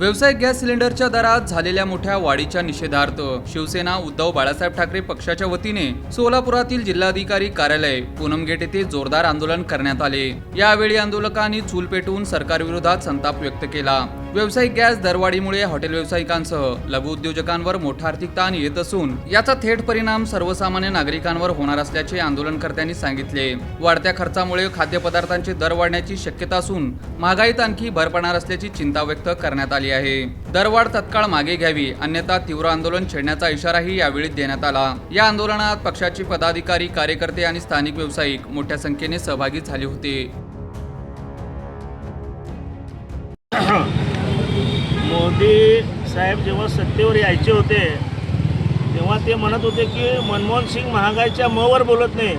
व्यावसायिक गॅस सिलेंडरच्या दरात झालेल्या मोठ्या वाढीच्या निषेधार्थ शिवसेना उद्धव बाळासाहेब ठाकरे पक्षाच्या वतीने सोलापुरातील जिल्हाधिकारी कार्यालय पूनम गेट येथे जोरदार आंदोलन करण्यात आले। यावेळी आंदोलकांनी चूल पेटवून सरकारविरोधात संताप व्यक्त केला। व्यावसायिक गॅस दरवाढीमुळे हॉटेल व्यावसायिकांसह लघु उद्योजकांवर मोठा आर्थिक ताण येत असून याचा थेट परिणाम सर्वसामान्य नागरिकांवर होणार असल्याचे आंदोलनकर्त्यांनी सांगितले। वाढत्या खर्चामुळे खाद्यपदार्थांचे दर वाढण्याची शक्यता असून महागाईत आणखी भर पडणार असल्याची चिंता व्यक्त करण्यात आली आहे। दरवाढ तत्काळ मागे घ्यावी, अन्यथा तीव्र आंदोलन छेडण्याचा इशाराही यावेळी देण्यात आला। या आंदोलनात पक्षाचे पदाधिकारी, कार्यकर्ते आणि स्थानिक व्यावसायिक मोठ्या संख्येने सहभागी झाले होते। मोदी साहेब जेव्हा सत्तेवर यायचे होते तेव्हा ते म्हणत होते की मनमोहन सिंग महागाईच्या मवर बोलत नाही,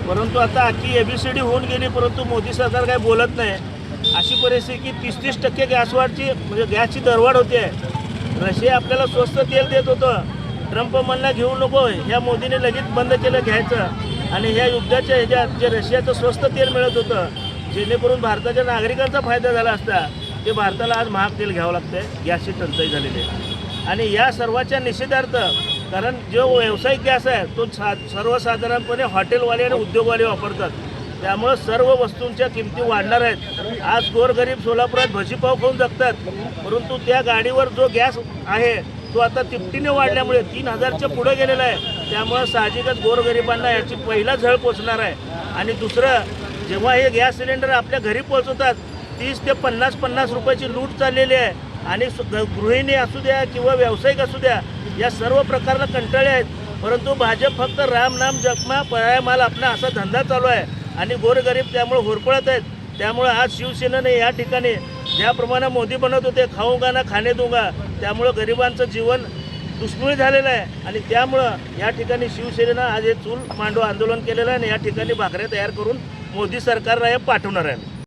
परंतु आता अख्खी ABCD होऊन गेली, परंतु मोदी सरकार काही बोलत नाही। अशी परिस्थिती की 30% गॅसवाढची म्हणजे गॅसची दरवाढ होते। रशिया आपल्याला स्वस्त तेल देत होतं, ट्रम्प म्हणला घेऊ नको, ह्या मोदीने लगेच बंद केलं घ्यायचं आणि ह्या युद्धाच्या ह्याच्यात जे रशियाचं स्वस्त तेल मिळत होतं जेणेकरून भारताच्या नागरिकांचा फायदा झाला असता, ते भारताला आज महाग तेल घ्यावं लागतंय, गॅसची टंचाई झालेली आहे। आणि या सर्वाच्या निषेधार्थ, कारण जो व्यावसायिक गॅस आहे तो सर्वसाधारणपणे हॉटेलवाले आणि उद्योगवाले वापरतात, त्यामुळं सर्व वस्तूंच्या किमती वाढणार आहेत। आज गोरगरीब सोलापुरात भजीपाव खाऊन जगतात, परंतु त्या गाडीवर जो गॅस आहे तो आता तिपटीने वाढल्यामुळे 3000च्या पुढे गेलेला आहे। त्यामुळं साहजिकच गोरगरिबांना याची पहिला झळ पोचणार आहे। आणि दुसरं, जेव्हा हे गॅस सिलेंडर आपल्या घरी पोहोचवतात 30 ते 50 रुपयाची लूट चाललेली आहे। आणि गृहिणी असू द्या किंवा व्यावसायिक असू द्या, या सर्व प्रकारला कंटाळे आहेत, परंतु भाजप फक्त राम नाम जपमा पळाय माल आपला असा धंदा चालू आहे आणि गोरगरीब त्यामुळे होरपळत आहेत। त्यामुळे आज शिवसेनेने या ठिकाणी ज्याप्रमाणे मोदी बनत होते खाऊंगा ना खाणे दूंगा, त्यामुळं गरिबांचं जीवन दुष्मिळ झालेलं आहे आणि त्यामुळं या ठिकाणी शिवसेनेनं आज हे चूल मांडो आंदोलन केलेलं आहे आणि या ठिकाणी भाकऱ्या तयार करून मोदी सरकारला हे पाठवणार आहे।